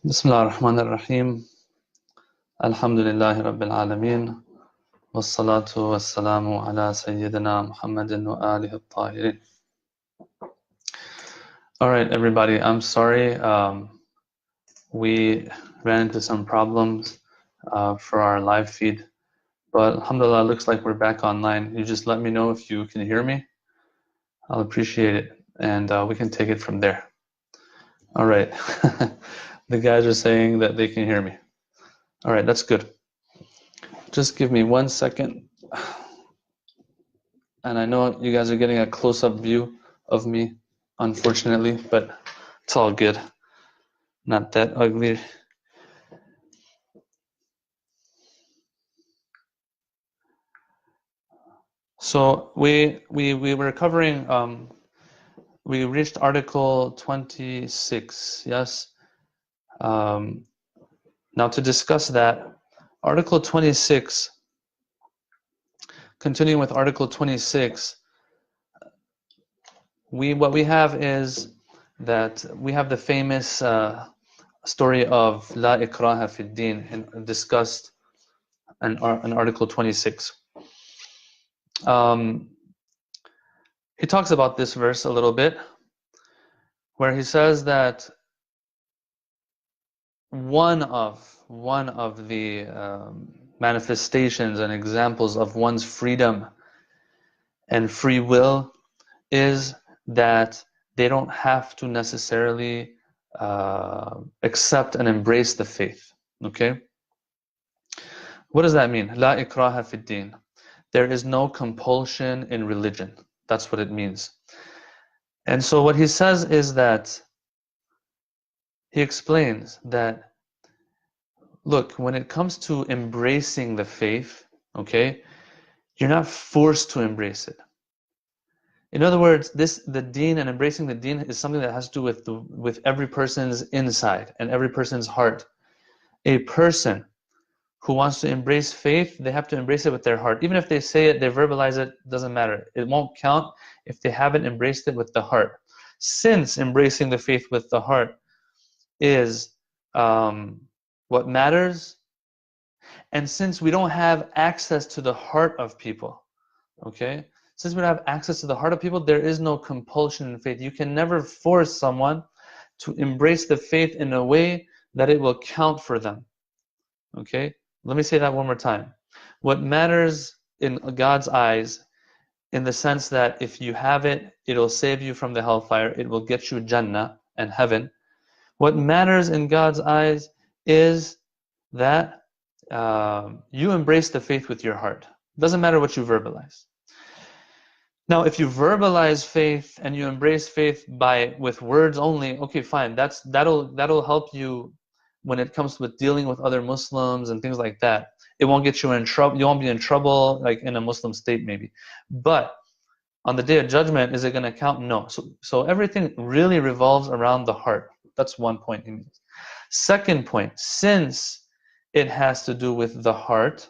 Bismillah ar-Rahman ar-Rahim. Alhamdulillahi Rabbil Alameen. Wassalatu wassalamu ala Sayyidina Muhammadin wa alihi at-tahirin. Alright, everybody, I'm sorry. We ran into some problems for our live feed, but alhamdulillah, looks like we're back online. You just let me know if you can hear me. I'll appreciate it, and we can take it from there. Alright, the guys are saying that they can hear me. Alright, that's good. Just give me 1 second. And I know you guys are getting a close-up view of me, unfortunately, but it's all good. Not that ugly. So we were covering, we reached Article 26, yes? Now to discuss that, Article 26, continuing with Article 26, what we have is that we have the famous story of La ikraha fi din discussed in Article 26. He talks about this verse a little bit, where he says that one of the manifestations and examples of one's freedom and free will is that they don't have to necessarily accept and embrace the faith. Okay? What does that mean? La ikraha fi din. There is no compulsion in religion. That's what it means. And so what he says is that he explains that, look, when it comes to embracing the faith, okay, you're not forced to embrace it. In other words, the deen and embracing the deen is something that has to do with every person's inside and every person's heart. A person who wants to embrace faith, they have to embrace it with their heart. Even if they say it, they verbalize it, doesn't matter. It won't count if they haven't embraced it with the heart. Since embracing the faith with the heart is what matters, and since we don't have access to the heart of people, okay? Since we don't have access to the heart of people, there is no compulsion in faith. You can never force someone to embrace the faith in a way that it will count for them, okay? Let me say that one more time. What matters in God's eyes, in the sense that if you have it, it'll save you from the hellfire, it will get you Jannah and heaven. What matters in God's eyes is that you embrace the faith with your heart. It doesn't matter what you verbalize. Now, if you verbalize faith and you embrace faith with words only, okay, fine. That'll help you when it comes with dealing with other Muslims and things like that. It won't get you in trouble. You won't be in trouble like in a Muslim state maybe. But on the Day of Judgment, is it going to count? No. So everything really revolves around the heart. That's one point. Second point, since it has to do with the heart,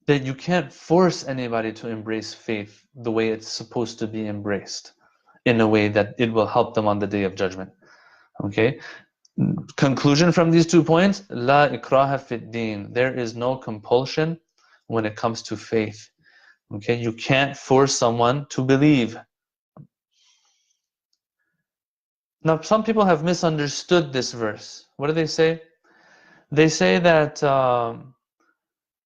that you can't force anybody to embrace faith the way it's supposed to be embraced, in a way that it will help them on the Day of Judgment. Okay? Conclusion from these 2 points, La ikraha fi din. There is no compulsion when it comes to faith. Okay? You can't force someone to believe. Now, some people have misunderstood this verse. What do they say? They say that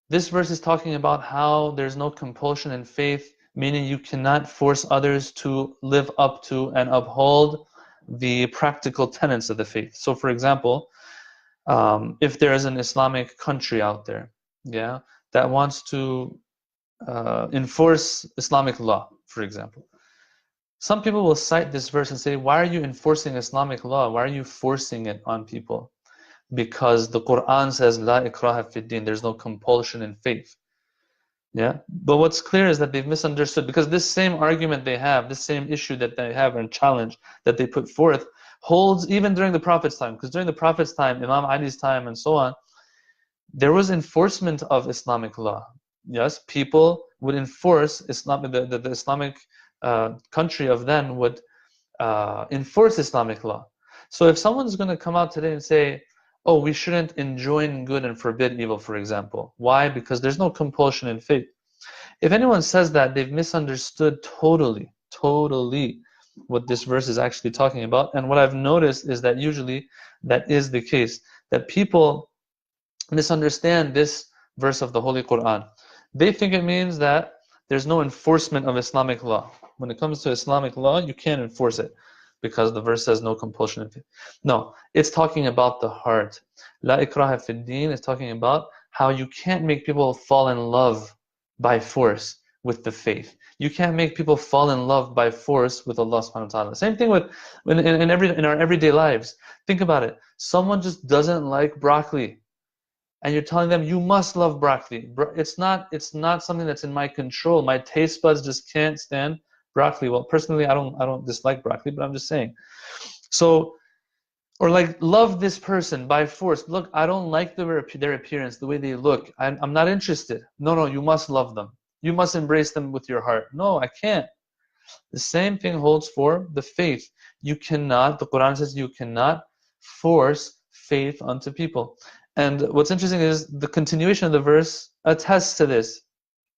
this verse is talking about how there's no compulsion in faith, meaning you cannot force others to live up to and uphold the practical tenets of the faith. So, for example, if there is an Islamic country out there, yeah, that wants to enforce Islamic law, for example, some people will cite this verse and say, why are you enforcing Islamic law? Why are you forcing it on people? Because the Quran says, La ikraha fi din, there's no compulsion in faith. Yeah, but what's clear is that they've misunderstood, because this same argument they have, this same issue that they have and challenge that they put forth, holds even during the Prophet's time. Because during the Prophet's time, Imam Ali's time, and so on, there was enforcement of Islamic law. Yes, people would enforce Islam. The Islamic country of then would enforce Islamic law. So if someone's going to come out today and say, oh, we shouldn't enjoin good and forbid evil, for example. Why? Because there's no compulsion in faith. If anyone says that, they've misunderstood totally what this verse is actually talking about. And what I've noticed is that usually that is the case, that people misunderstand this verse of the Holy Quran. They think it means that there's no enforcement of Islamic law. When it comes to Islamic law, you can't enforce it because the verse says no compulsion in faith. No, it's talking about the heart. La ikraha fi din is talking about how you can't make people fall in love by force with the faith. You can't make people fall in love by force with Allah subhanahu wa ta'ala. Same thing with in our everyday lives. Think about it. Someone just doesn't like broccoli, and you're telling them you must love broccoli. It's not something that's in my control. My taste buds just can't stand broccoli. Well, personally, I don't dislike broccoli, but I'm just saying. So, or like, love this person by force. Look, I don't like their appearance, the way they look. I'm not interested. No, you must love them. You must embrace them with your heart. No, I can't. The same thing holds for the faith. You cannot, the Quran says, you cannot force faith onto people. And what's interesting is the continuation of the verse attests to this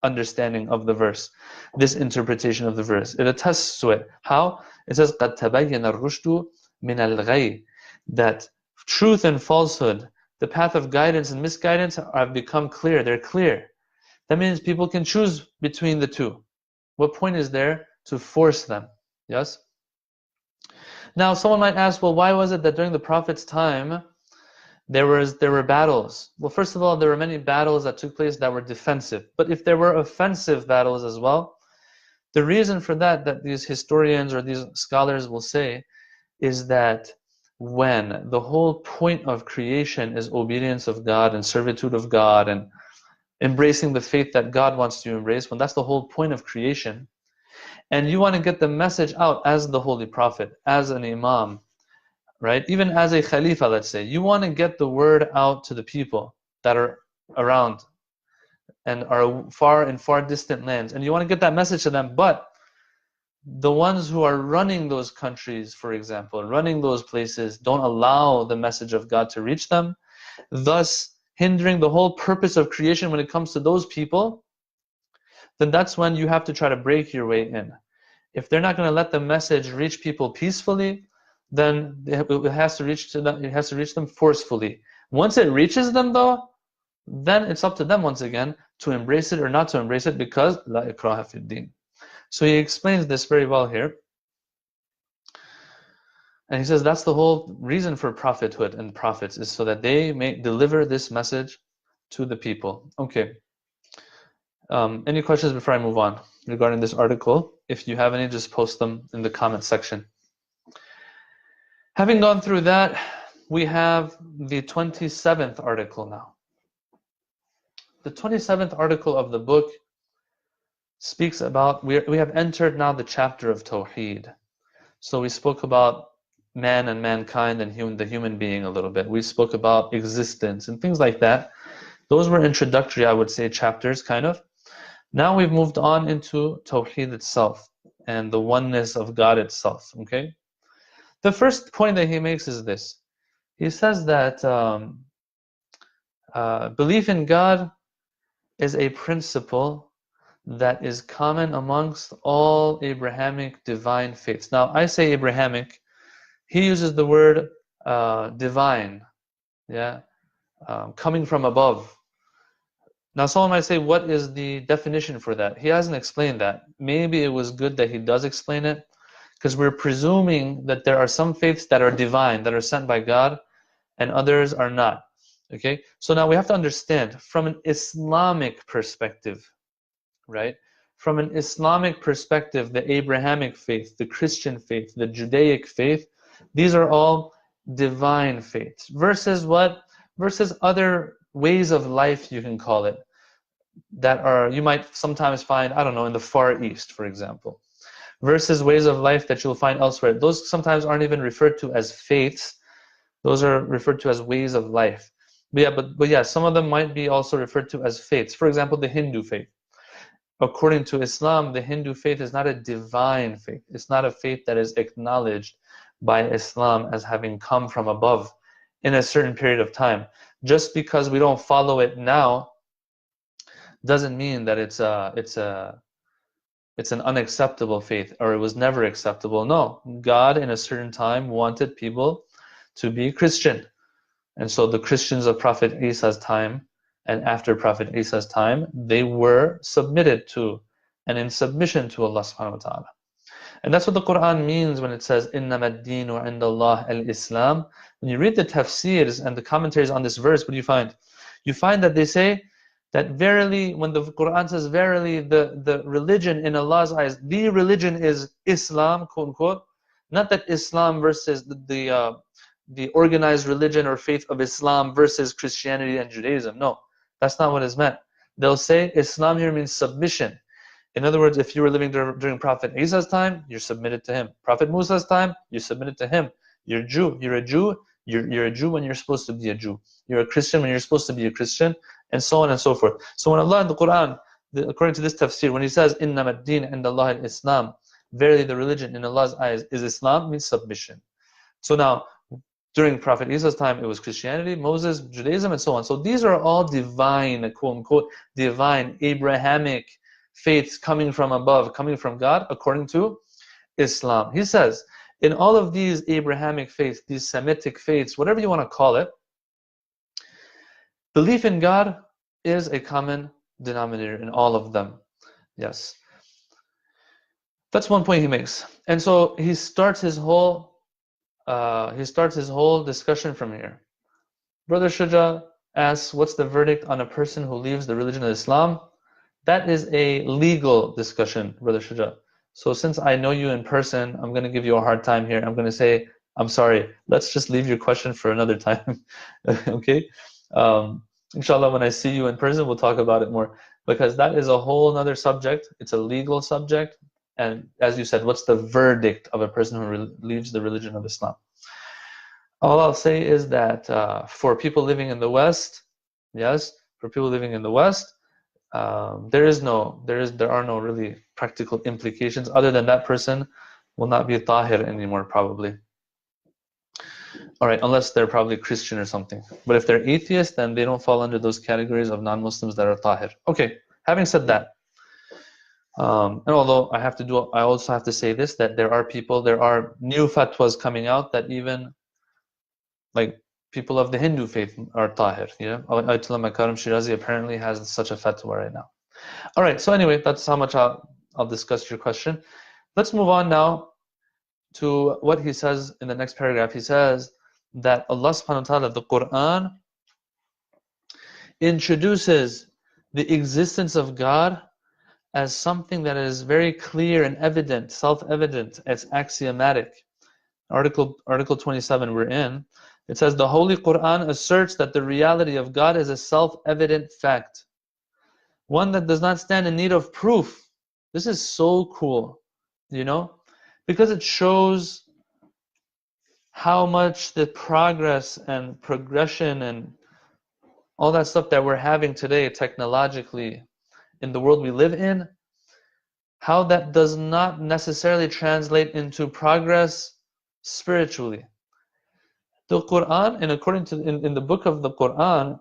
understanding of the verse, this interpretation of the verse. It attests to it. How? It says, قَدْ تَبَيَّنَ الرُّشْدُ مِنَ الْغَيِّ, that truth and falsehood, the path of guidance and misguidance have become clear. They're clear. That means people can choose between the two. What point is there to force them? Yes? Now, someone might ask, well, why was it that during the Prophet's time there were battles? Well, first of all, there were many battles that took place that were defensive. But if there were offensive battles as well, the reason for that these historians or these scholars will say, is that when the whole point of creation is obedience of God and servitude of God and embracing the faith that God wants you to embrace, when that's the whole point of creation, and you want to get the message out as the Holy Prophet, as an Imam, right? Even as a Khalifa, let's say, you want to get the word out to the people that are around and are far distant lands, and you want to get that message to them, but the ones who are running those countries, for example, running those places, don't allow the message of God to reach them, thus hindering the whole purpose of creation when it comes to those people, then that's when you have to try to break your way in. If they're not going to let the message reach people peacefully, then it has to reach them forcefully. Once it reaches them, though, then it's up to them once again to embrace it or not to embrace it, because la ikraha fi din. So he explains this very well here. And he says that's the whole reason for prophethood and prophets, is so that they may deliver this message to the people. Okay. Any questions before I move on regarding this article? If you have any, just post them in the comment section. Having gone through that, we have the 27th article now. The 27th article of the book speaks about, we have entered now the chapter of Tawhid. So we spoke about man and mankind and the human being a little bit. We spoke about existence and things like that. Those were introductory, I would say, chapters, kind of. Now we've moved on into Tawhid itself and the oneness of God itself, okay? The first point that he makes is this. He says that belief in God is a principle that is common amongst all Abrahamic divine faiths. Now, I say Abrahamic, he uses the word divine, yeah, coming from above. Now, someone might say, what is the definition for that? He hasn't explained that. Maybe it was good that he does explain it, because we're presuming that there are some faiths that are divine, that are sent by God, and others are not. Okay? So now we have to understand, from an Islamic perspective, right? From an Islamic perspective, the Abrahamic faith, the Christian faith, the Judaic faith, these are all divine faiths. Versus what? Versus other ways of life, you can call it, that are, you might sometimes find, I don't know, in the Far East, for example. Versus ways of life that you'll find elsewhere. Those sometimes aren't even referred to as faiths. Those are referred to as ways of life. But yeah, some of them might be also referred to as faiths. For example, the Hindu faith. According to Islam, the Hindu faith is not a divine faith. It's not a faith that is acknowledged by Islam as having come from above in a certain period of time. Just because we don't follow it now doesn't mean that it's an unacceptable faith, or it was never acceptable. No, God in a certain time wanted people to be Christian. And so the Christians of Prophet Isa's time and after Prophet Isa's time, they were submitted to and in submission to Allah subhanahu wa ta'ala. And that's what the Quran means when it says, إِنَّمَا الدِّينُ عِنْدَ اللَّهِ الْإِسْلَامِ. When you read the tafsirs and the commentaries on this verse, what do you find? You find that they say that verily, when the Quran says verily, the religion in Allah's eyes, the religion is Islam, quote unquote, not that Islam versus the organized religion or faith of Islam versus Christianity and Judaism. No, that's not what is meant. They'll say Islam here means submission. In other words, if you were living during Prophet Isa's time, you're submitted to him. Prophet Musa's time, you're submitted to him. You're a Jew. You're a Jew when you're supposed to be a Jew. You're a Christian when you're supposed to be a Christian, and so on and so forth. So when Allah in the Quran, according to this tafsir, when He says, إِنَّمَا الدِّينُ عِنْدَ اللَّهِ الْإِسْلَامِ, verily the religion in Allah's eyes is Islam, means submission. So now, during Prophet Isa's time, it was Christianity, Moses, Judaism, and so on. So these are all divine, quote unquote, divine, Abrahamic faiths coming from above, coming from God, according to Islam. He says, in all of these Abrahamic faiths, these Semitic faiths, whatever you want to call it, belief in God is a common denominator in all of them. Yes. That's one point he makes. And so he starts his whole discussion from here. Brother Shuja asks, what's the verdict on a person who leaves the religion of Islam? That is a legal discussion, Brother Shuja. So since I know you in person, I'm going to give you a hard time here. I'm going to say, I'm sorry, let's just leave your question for another time. Okay? Inshallah, when I see you in person, we'll talk about it more. Because that is a whole other subject. It's a legal subject. And as you said, what's the verdict of a person who leaves the religion of Islam? All I'll say is that for people living in the West, yes, for people living in the West, there are no really practical implications other than that person will not be tahir anymore, probably. All right, unless they're probably Christian or something. But if they're atheist, then they don't fall under those categories of non-Muslims that are tahir. Okay, having said that, and although I also have to say this, that there are new fatwas coming out that even like people of the Hindu faith are tahir. Yeah, Ayatullah Shirazi apparently has such a fatwa right now. All right, so anyway, that's how much I'll discuss your question. Let's move on now to what he says in the next paragraph. He says that Allah subhanahu wa ta'ala, the Quran, introduces the existence of God as something that is very clear and evident, self-evident, it's axiomatic. Article 27 we're in, it says the Holy Quran asserts that the reality of God is a self-evident fact, one that does not stand in need of proof. This is so cool, you know, because it shows how much the progress and progression and all that stuff that we're having today technologically in the world we live in, how that does not necessarily translate into progress spiritually. The Quran, and according to in the book of the Quran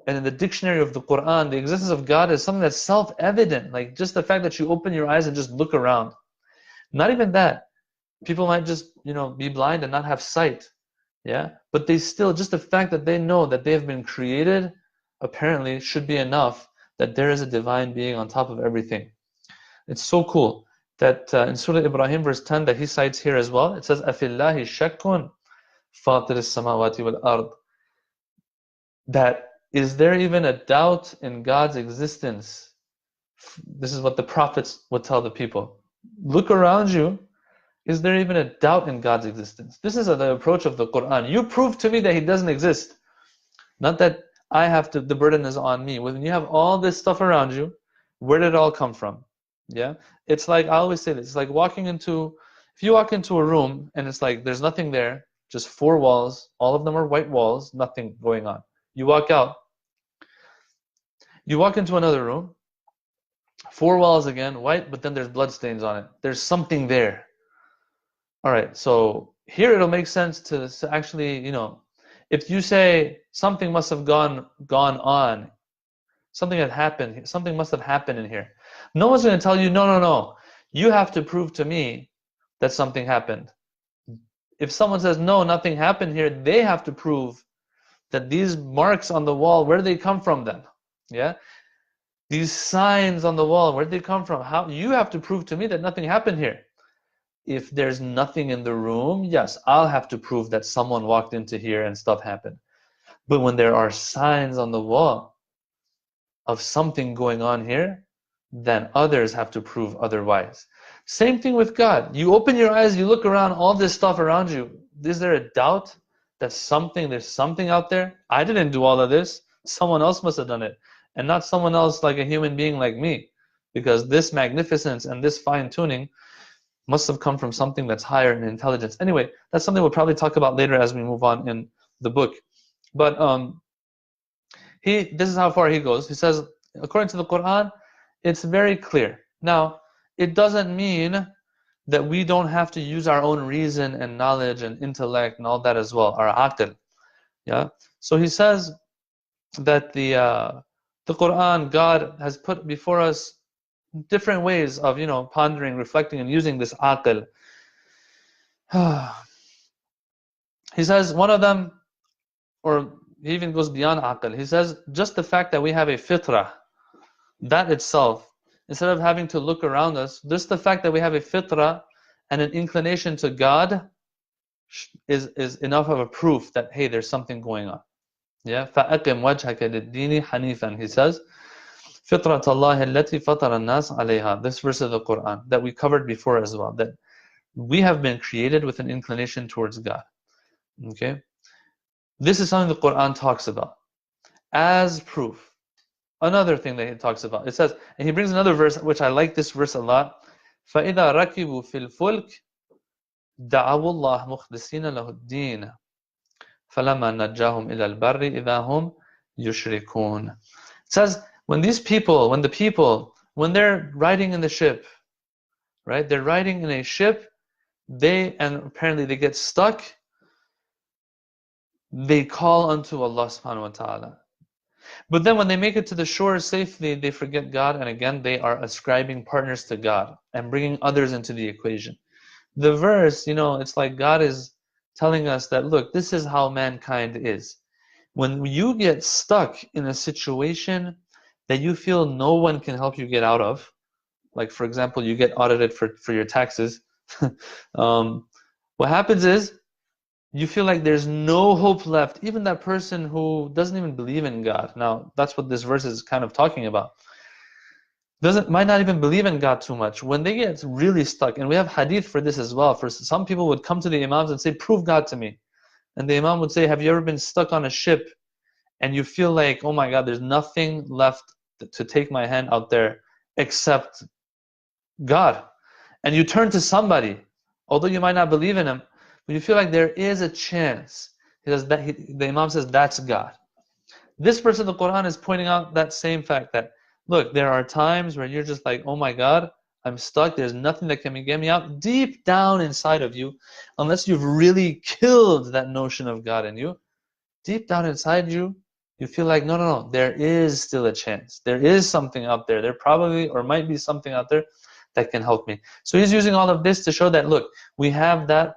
and in the dictionary of the Quran, the existence of God is something that's self-evident. Like just the fact that you open your eyes and just look around. Not even that. People might just, be blind and not have sight. Yeah? But they still, just the fact that they know that they have been created, apparently should be enough that there is a divine being on top of everything. It's so cool that in Surah Ibrahim verse 10 that he cites here as well, it says, أَفِي اللَّهِ شَكٌّ فَاطِرِ السَّمَاوَاتِ وَالْأَرْضِ. That is there even a doubt in God's existence? This is what the prophets would tell the people. Look around you. Is there even a doubt in God's existence? This is the approach of the Quran. You prove to me that He doesn't exist. Not that I have to, the burden is on me. When you have all this stuff around you, where did it all come from? Yeah? It's like, I always say this, it's like if you walk into a room and it's like there's nothing there, just four walls, all of them are white walls, nothing going on. You walk out, you walk into another room, four walls again, white, but then there's blood stains on it. There's something there. All right, so here it'll make sense to actually, if you say something must have gone on, something had happened, something must have happened in here. No one's going to tell you, no, no, no, you have to prove to me that something happened. If someone says, no, nothing happened here, they have to prove that these marks on the wall, where do they come from then? Yeah? These signs on the wall, where did they come from? How? You have to prove to me that nothing happened here. If there's nothing in the room, yes, I'll have to prove that someone walked into here and stuff happened. But when there are signs on the wall of something going on here, then others have to prove otherwise. Same thing with God. You open your eyes, you look around, all this stuff around you. Is there a doubt that there's something out there? I didn't do all of this. Someone else must have done it. And not someone else like a human being like me. Because this magnificence and this fine-tuning must have come from something that's higher in intelligence. Anyway, that's something we'll probably talk about later as we move on in the book. But this is how far he goes. He says, according to the Quran, it's very clear. Now, it doesn't mean that we don't have to use our own reason and knowledge and intellect and all that as well, our aql. Yeah. So he says that the Quran, God has put before us different ways of pondering, reflecting, and using this aql. He says one of them, or he even goes beyond aql. He says just the fact that we have a fitrah, that itself, instead of having to look around us, just the fact that we have a fitrah and an inclination to God is enough of a proof that, hey, there's something going on. Yeah, فَأَقِمْ وَجْهَكَ لِلدِّينِ حَنِيفًا. He says, فِطْرَةَ اللَّهِ الَّتِي فَطَرَ النَّاسَ عَلَيْهَا. This verse of the Quran that we covered before as well, that we have been created with an inclination towards God. Okay, this is something the Quran talks about as proof. Another thing that he talks about, it says, and he brings another verse, which I like this verse a lot. فَإِذَا رَكِبُوا فِي الْفُلْكِ دَعَوُوا اللَّهَ مُخْلِصِينَ لَهُ الدِّينَ فَلَمَّا نَجَّاهُمْ إِلَى الْبَرِّ إِذَا هُمْ يُشْرِكُونَ. It says, when they're riding in the ship, right? They're riding in a ship, and apparently they get stuck, they call unto Allah subhanahu wa ta'ala. But then when they make it to the shore safely, they forget God, and again they are ascribing partners to God and bringing others into the equation. The verse, it's like God is telling us that, look, this is how mankind is. When you get stuck in a situation that you feel no one can help you get out of, like for example, you get audited for your taxes, what happens is, you feel like there's no hope left. Even that person who doesn't even believe in God. Now, that's what this verse is kind of talking about. Might not even believe in God too much. When they get really stuck, and we have hadith for this as well. For some people would come to the imams and say, prove God to me. And the imam would say, have you ever been stuck on a ship and you feel like, oh my God, there's nothing left to take my hand out there except God. And you turn to somebody, although you might not believe in him, but you feel like there is a chance. The Imam says that's God. This verse of the Quran is pointing out that same fact that, look, there are times where you're just like, oh my God, I'm stuck. There's nothing that can get me out. Deep down inside of you, unless you've really killed that notion of God in you, deep down inside you, you feel like, no, no, no, there is still a chance. There is something out there. There probably or might be something out there that can help me. So he's using all of this to show that, look, we have that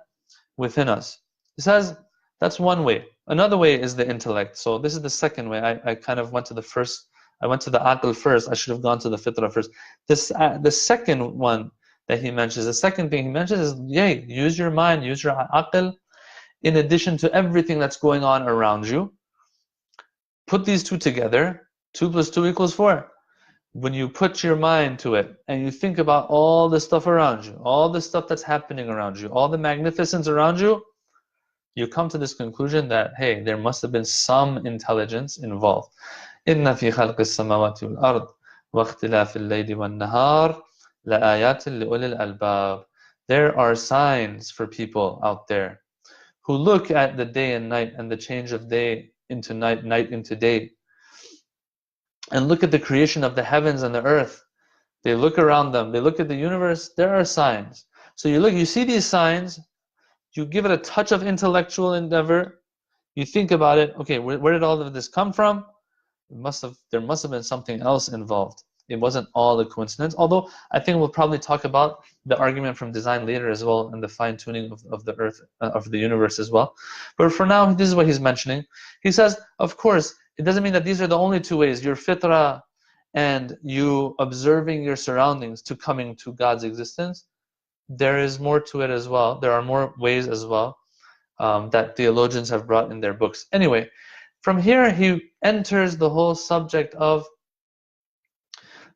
within us. He says that's one way. Another way is the intellect. So this is the second way. I kind of went to the first. I went to the aql first. I should have gone to the fitrah first. The second one that he mentions, the second thing he mentions is, use your mind, use your aql, in addition to everything that's going on around you. Put these two together. 2 + 2 = 4. When you put your mind to it and you think about all the stuff around you, all the stuff that's happening around you, all the magnificence around you, you come to this conclusion that, hey, there must have been some intelligence involved. إِنَّ فِي خَلْقِ السَّمَاوَاتِ وَالْأَرْضِ وَاخْتِلَافِ اللَّيْلِ وَالنَّهَارِ لَآيَاتٍ لِأُولِي الْأَلْبَابِ. There are signs for people out there who look at the day and night and the change of day into night, night into day, and look at the creation of the heavens and the earth. They look around them, they look at the universe, there are signs. So you see these signs, you give it a touch of intellectual endeavor, you think about it, okay, where did all of this come from? There must have been something else involved. It wasn't all a coincidence, although I think we'll probably talk about the argument from design later as well, and the fine-tuning of the earth, of the universe as well. But for now, this is what he's mentioning. He says, of course, it doesn't mean that these are the only two ways, your fitrah and you observing your surroundings to coming to God's existence. There is more to it as well. There are more ways as well that theologians have brought in their books. Anyway, from here he enters the whole subject of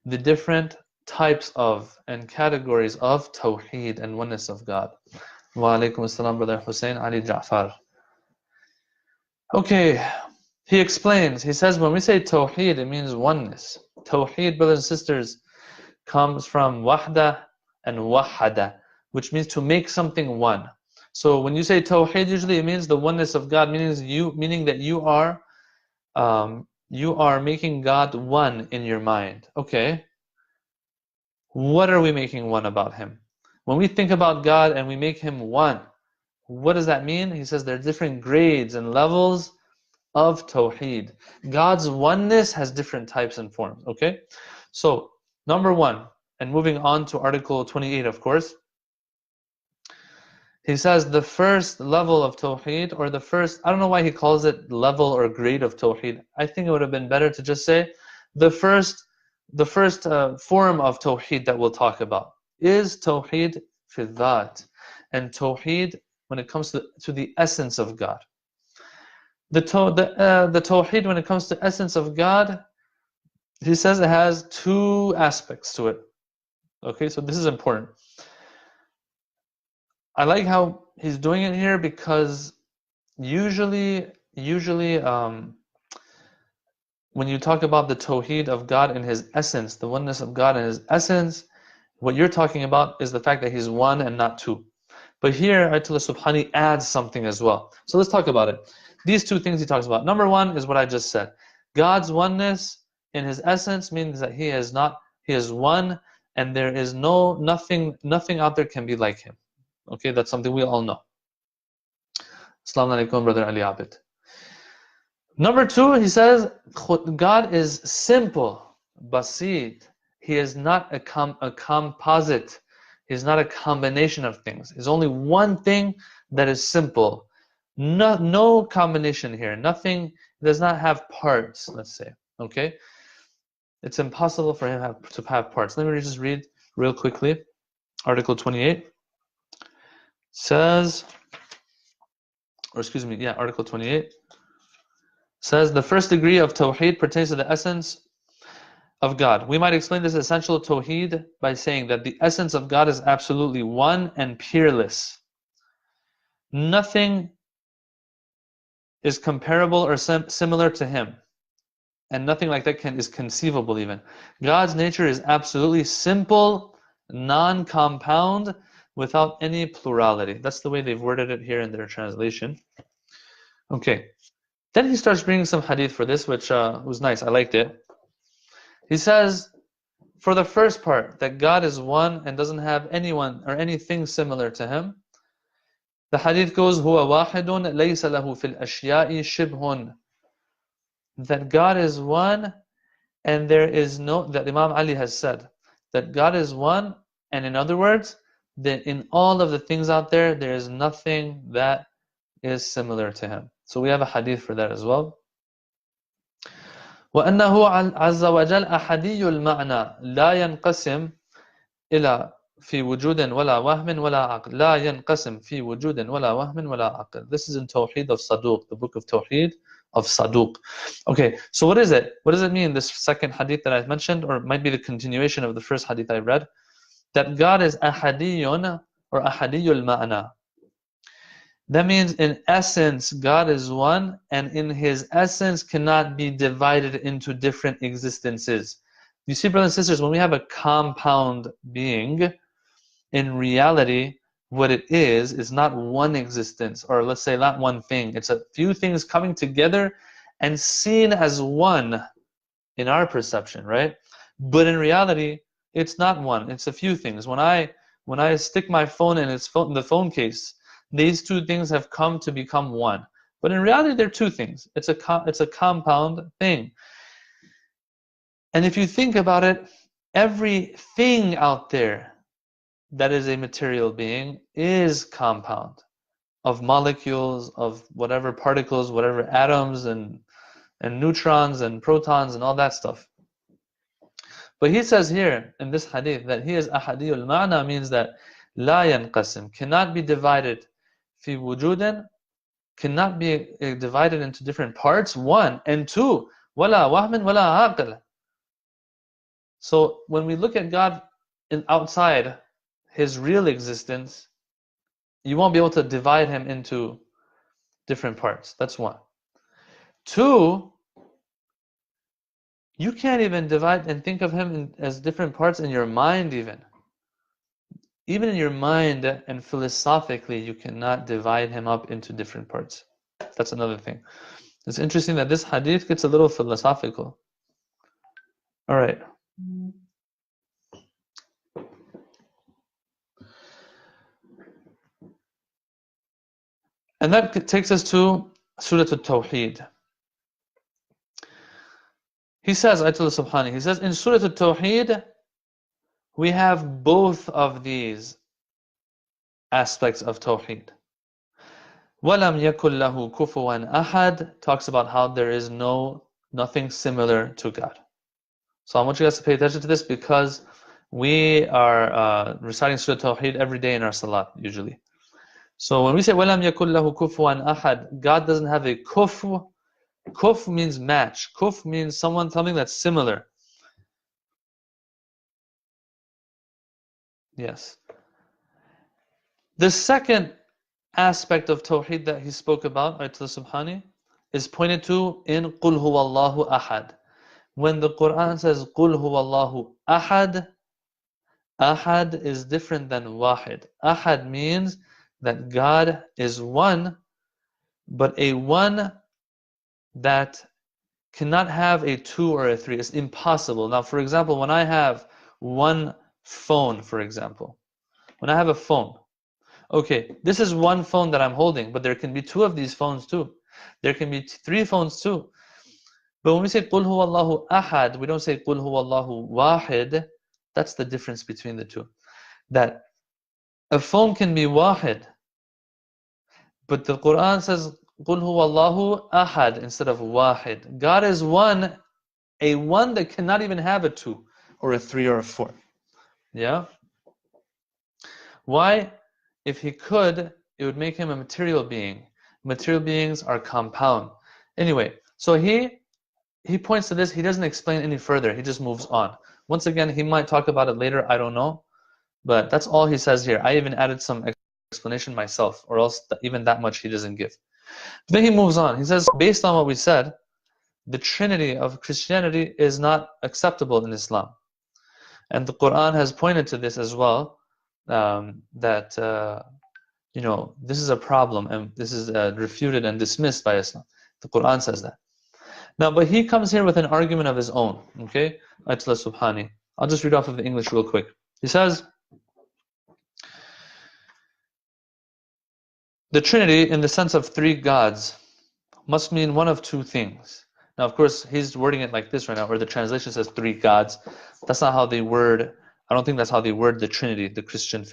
the different types of and categories of Tawhid and oneness of God. Wa alaikum assalam, Brother Hussein Ali Jafar. Okay, he explains, he says when we say Tawhid, it means oneness. Tawhid, brothers and sisters, comes from wahda and wahada, which means to make something one. So when you say Tawhid, usually it means the oneness of God, meaning that you are making God one in your mind. Okay, what are we making one about Him? When we think about God and we make Him one, what does that mean? He says there are different grades and levels of Tawheed. God's oneness has different types and forms. Okay, so number one, and moving on to Article 28, of course, he says the first level of Tawheed, or the first, I don't know why he calls it level or grade of Tawheed. I think it would have been better to just say the first form of Tawheed that we'll talk about is Tawheed fi dhat, and Tawheed when it comes to the essence of God. The Tawheed when it comes to essence of God, he says it has two aspects to it. Okay, so this is important. I like how he's doing it here because usually when you talk about the Tawheed of God in His essence, the oneness of God in His essence, what you're talking about is the fact that He's one and not two. But here, Ayatullah Subhani adds something as well. So let's talk about it. These two things he talks about. Number one is what I just said. God's oneness in His essence means that He is one, and there is nothing out there can be like Him. Okay, that's something we all know. Assalamu alaikum, Brother Ali Abid. Number two, he says, God is simple, basit. He is not a composite. He is not a combination of things. There's only one thing that is simple. No combination here. Nothing, does not have parts, let's say. Okay? It's impossible for Him to have parts. Let me just read real quickly. Article 28. Says, Article 28 says the first degree of Tawheed pertains to the essence of God. We might explain this essential Tawheed by saying that the essence of God is absolutely one and peerless. Nothing is comparable or similar to Him, and nothing like that is conceivable even. God's nature is absolutely simple, non-compound, without any plurality. That's the way they've worded it here in their translation. Okay. Then he starts bringing some hadith for this, which was nice. I liked it. He says, for the first part, that God is one and doesn't have anyone or anything similar to Him. The hadith goes, هُوَ وَاحِدٌ لَيْسَ لَهُ فِي الْأَشْيَاءِ شِبْهٌ. That God is one, and there is that Imam Ali has said, that God is one, and in other words, that in all of the things out there, there is nothing that is similar to Him. So we have a hadith for that as well. وَأَنَّهُ عَزَّ وَجَلْ أَحَدِيُّ الْمَعْنَى لَا يَنْقَسِمْ إِلَى فِي وُجُودٍ وَلَا وَهْمٍ وَلَا عَقْلٍ لَا يَنْقَسِمْ فِي وُجُودٍ وَلَا وَهْمٍ وَلَا عَقْلٍ. This is in Tawheed of Saduq, the book of Tawheed of Saduq. Okay, so what is it? What does it mean, this second hadith that I mentioned, or it might be the continuation of the first hadith I read? That God is ahadiyun or ahadiyul ma'na. That means in essence, God is one, and in His essence cannot be divided into different existences. You see, brothers and sisters, when we have a compound being, in reality, what it is not one existence, or let's say not one thing. It's a few things coming together and seen as one in our perception, right? But in reality, it's not one. It's a few things. When I stick my phone in the phone case, these two things have come to become one. But in reality, they're two things. It's a compound thing. And if you think about it, everything out there that is a material being is compound of molecules, of whatever particles, whatever atoms and neutrons and protons and all that stuff. But he says here in this hadith that he is ahadiyul ma'na, means that la yanqasim, cannot be divided fi wujudan, cannot be divided into different parts, one, and two, wala wahmin wala aql. So when we look at God outside his real existence, you won't be able to divide him into different parts. That's one. Two, you can't even divide and think of him as different parts in your mind even. Even in your mind and philosophically, you cannot divide him up into different parts. That's another thing. It's interesting that this hadith gets a little philosophical. All right. And that takes us to Surah Tawhid. He says, Ayatullah Subhani, he says, in Surah Tawhid, we have both of these aspects of Tawhid. وَلَمْ يَكُنْ لَهُ كُفُوًا أَحَدٍ talks about how there is nothing similar to God. So I want you guys to pay attention to this because we are reciting Surah Tawhid every day in our salat, usually. So when we say وَلَمْ يَكُنْ لَهُ كُفُوًا أَحَدٍ, God doesn't have a kufu. Kuf means match. Kuf means something that's similar. Yes. The second aspect of Tawheed that he spoke about, Ayatullah Subhani, is pointed to in قُلْ هُوَ اللَّهُ أَحَدٍ. When the Quran says قُلْ هُوَ اللَّهُ أَحَدٍ, Ahad is different than Wahid. Ahad means that God is one, but a one that cannot have a two or a three. It's impossible. Now, for example, when I have one phone, for example, when I have a phone, okay, this is one phone that I'm holding, but there can be two of these phones too. There can be three phones too. But when we say قُلْ هُوَ اللَّهُ أَحَدٍ, we don't say قُلْ هُوَ اللَّهُ وَاحِدٍ. That's the difference between the two. That a phone can be wahid, but the Quran says قُلْ هُوَ اللَّهُ أَحَدٍ instead of wahid. God is one, a one that cannot even have a two or a three or a four. Yeah? Why? If he could, it would make him a material being. Material beings are compound. Anyway, so he points to this. He doesn't explain any further. He just moves on. Once again, he might talk about it later. I don't know. But that's all he says here. I even added some explanation myself, or else even that much he doesn't give. Then he moves on. He says, based on what we said, the Trinity of Christianity is not acceptable in Islam. And the Quran has pointed to this as well, that this is a problem, and this is refuted and dismissed by Islam. The Quran says that. Now, but he comes here with an argument of his own. Okay, Ayatullah Subhani. I'll just read off of the English real quick. He says, the Trinity, in the sense of three gods, must mean one of two things. Now, of course, he's wording it like this right now, or the translation says three gods. That's not how they word. I don't think that's how they word the Trinity. The Christians,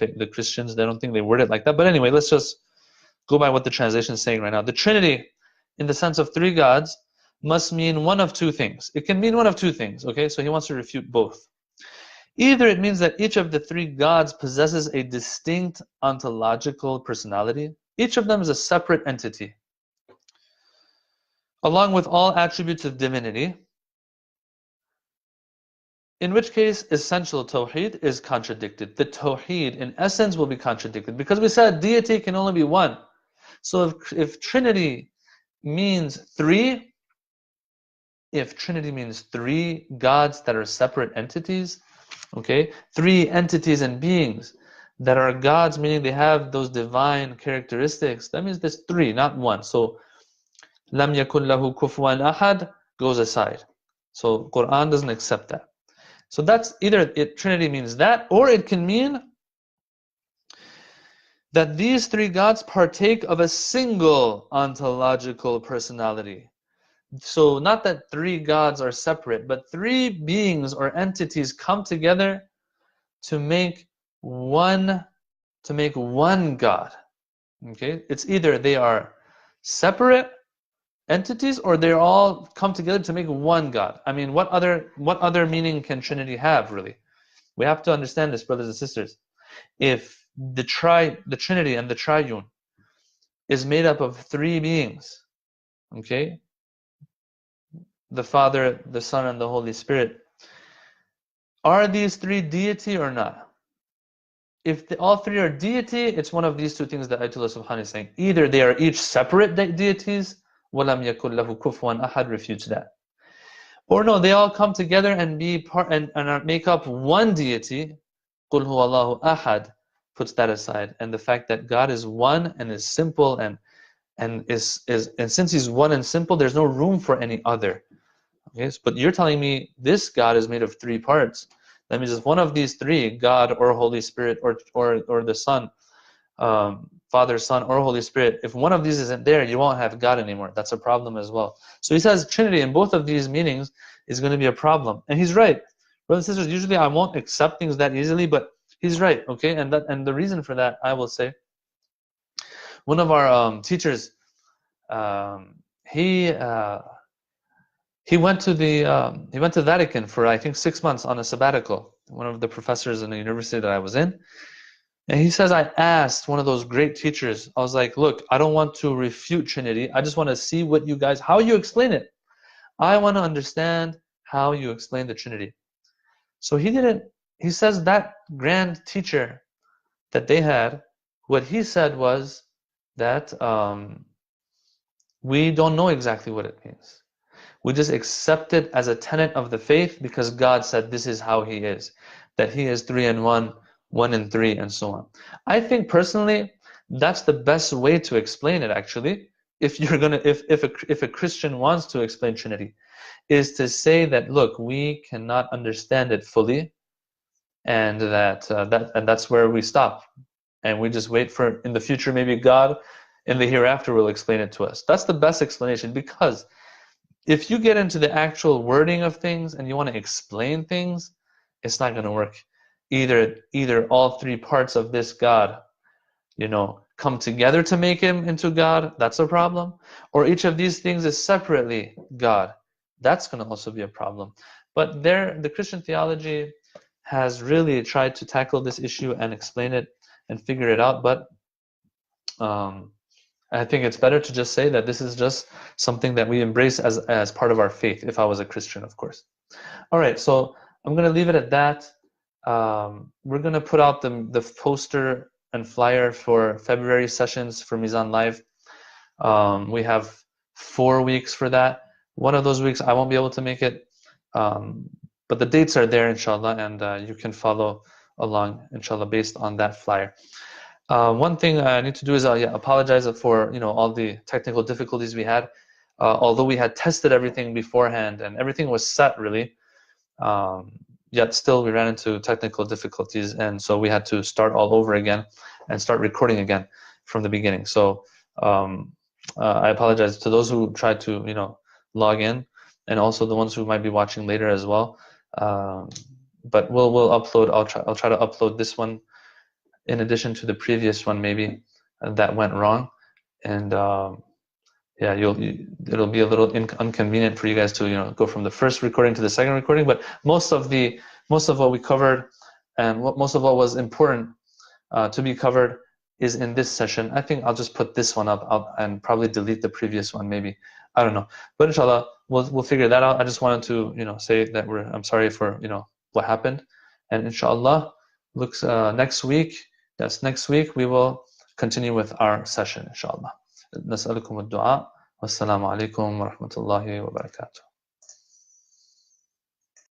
they don't think they word it like that. But anyway, let's just go by what the translation is saying right now. The Trinity, in the sense of three gods, must mean one of two things. It can mean one of two things. Okay, so he wants to refute both. Either it means that each of the three gods possesses a distinct ontological personality. Each of them is a separate entity, along with all attributes of divinity, in which case essential Tawheed is contradicted. The Tawheed in essence will be contradicted, because we said deity can only be one. So if Trinity means three, if Trinity means three gods that are separate entities, okay, three entities and beings that are gods, meaning they have those divine characteristics, that means there's three, not one. So Lam yakun lahu kufuwan ahad goes aside. So Quran doesn't accept that. So that's either Trinity means that, or it can mean that these three gods partake of a single ontological personality. So not that three gods are separate, but three beings or entities come together to make one God. Okay? It's either they are separate entities or they all come together to make one God. I mean, what other meaning can Trinity have, really? We have to understand this, brothers and sisters. If the Trinity and the Triune is made up of three beings, okay? The Father, the Son, and the Holy Spirit. Are these three deity or not? If all three are deity, it's one of these two things that Ayatullah Subhani is saying. Either they are each separate deities, وَلَمْ يَكُنْ لَهُ كُفْوًا أَحَدٌ refutes that. Or no, they all come together and be part and make up one deity. قُلْ هُوَ اللَّهُ أَحَدٌ puts that aside, and the fact that God is one and is simple and since He's one and simple, there's no room for any other. Okay, but you're telling me this God is made of three parts. That means if one of these three, God or Holy Spirit or the Son, Father, Son, or Holy Spirit, if one of these isn't there, you won't have God anymore. That's a problem as well. So he says Trinity in both of these meanings is going to be a problem, and he's right, brothers and sisters. Usually I won't accept things that easily, but he's right. Okay, and the reason for that, I will say, one of our teachers, he went to the Vatican for I think 6 months on a sabbatical. One of the professors in the university that I was in, and he says, I asked one of those great teachers. I was like, look, I don't want to refute Trinity. I just want to see how you explain it. I want to understand how you explain the Trinity. So he says that grand teacher that they had, what he said was that we don't know exactly what it means. We just accept it as a tenet of the faith because God said this is how He is, that He is 3 in 1, 1 in 3, and so on. I think personally that's the best way to explain it. Actually, if a Christian wants to explain Trinity, is to say that look, we cannot understand it fully, and that's where we stop, and we just wait for in the future maybe God in the hereafter will explain it to us. That's the best explanation, because if you get into the actual wording of things and you want to explain things, it's not going to work. Either all three parts of this God, come together to make Him into God, that's a problem. Or each of these things is separately God. That's going to also be a problem. But the Christian theology has really tried to tackle this issue and explain it and figure it out. But I think it's better to just say that this is just something that we embrace as part of our faith, if I was a Christian, of course. All right, so I'm going to leave it at that. We're going to put out the poster and flyer for February sessions for Mizan Live. We have 4 weeks for that. One of those weeks I won't be able to make it, but the dates are there, inshallah, and you can follow along, inshallah, based on that flyer. One thing I need to do is apologize for all the technical difficulties we had. Although we had tested everything beforehand and everything was set really, yet still we ran into technical difficulties, and so we had to start all over again and start recording again from the beginning. So I apologize to those who tried to log in, and also the ones who might be watching later as well. But we'll upload. I'll try to upload this one in addition to the previous one, maybe that went wrong, and yeah, it'll be a little inconvenient for you guys to go from the first recording to the second recording. But most of what we covered and most of what was important to be covered is in this session. I think I'll just put this one up and probably delete the previous one, maybe. I don't know, but inshallah we'll figure that out. I just wanted to say that I'm sorry for what happened, and inshallah looks next week. That's next week. We will continue with our session, inshallah. نسألكم الدعاء والسلام عليكم ورحمة الله وبركاته.